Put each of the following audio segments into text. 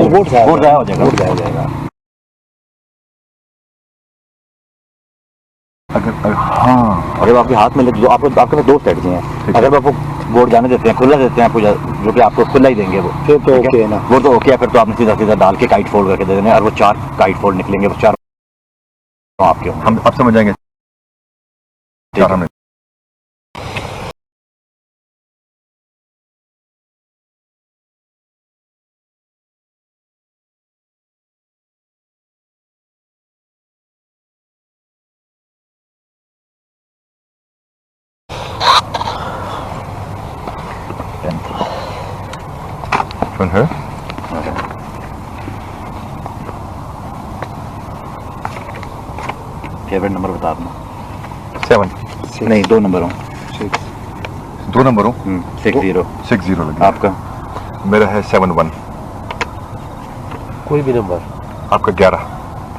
Vote जाया vote जाया हो जाएगा। वोट जाया हो जाएगा। हाँ, अगर आपके हाथ में ले जो आपके आपके पास दो स्ट्रेटजी हैं, अगर वो आपको वोट जाने देते हैं, खुला देते हैं, आपको जो कि आपको खुला ही देंगे वो, फिर तो ठीक ओके है ना। वो तो ओके है, फिर तो आपने सीधा सीधा डाल के काइट फोल्ड करके दे देने, और वो 4 काइट फोल्ड निकलेंगे, वो 4 आपके होंगे। हम अब समझ जाएंगे। ठीक है। From her? फेवरेट नंबर बता देना। 7 नहीं, 2 नंबर हो। 2 नंबर हो। 60 60 लगे। आपका। मेरा है 71। कोई भी नंबर। आपका 11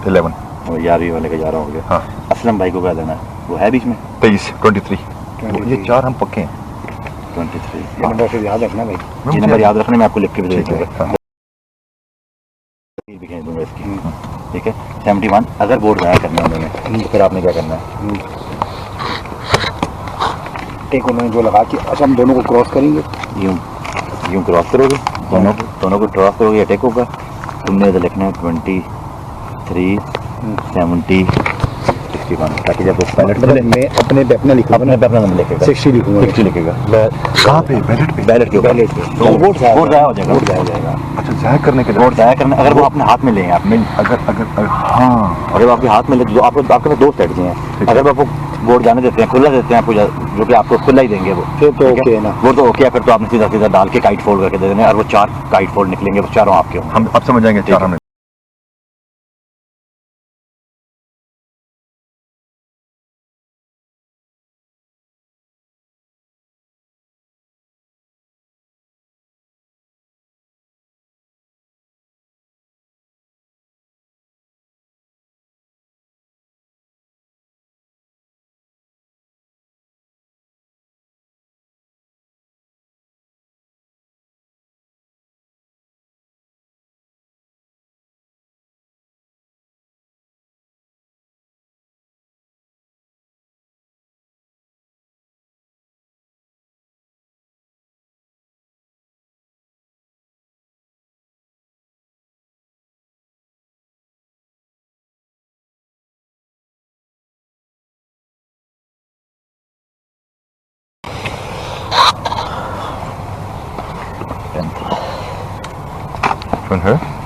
11 वो 11वीं वाले का 11 हो गया। हाँ। असलम भाई को क्या देना है, वो है बीच में 23 23 ये 4 हम पक्के हैं। 23। ये नंबर फिर याद रखना भाई। ये नंबर याद रखना, मैं आपको लिख के भी दे ठीक है। दूंगा, हाँ। भी भेज दूंगा इसकी। ठीक है। 71 अगर वोट जाया करना है उन्होंने, तो फिर आपने क्या करना है? एक उन्होंने जो लगा कि अच्छा हम दोनों को क्रॉस करेंगे, यूं क्रॉस करोगे, दोनों को क्रॉस करोगे, अटैक होगा। तुमने तो लिखना है 23 70 61, ताकि जब मतलब मैं अपने पे अपना लिखूंगा ना, अपना नंबर लिखेगा, 60 लिखूंगा। 60 लिखेगा। कहाँ पे? बैलेट पे? बैलेट के ऊपर। तो वोट जाया वोट जाया हो जाएगा। वोट जाया हो जाएगा। अच्छा, जाया करने के वोट जाया करना, अगर वो अपने हाथ में लें, आप मिल, अगर हाँ, अगर वो आपके हाथ में ले, जो आपके पास दो स्ट्रेटजी हैं, अगर वो आपको वोट जाने देते हैं, खुला देते हैं, आपको जो कि आपको खुला ही देंगे वो, फिर तो ठीक ओके है ना। वो तो ओके है, फिर तो आपने सीधा सीधा डाल के काइट फोल्ड करके दे देने, और वो 4 काइट फोल्ड निकलेंगे, वो 4 आपके होंगे। हम अब समझ जाएंगे। 4 हमें from her?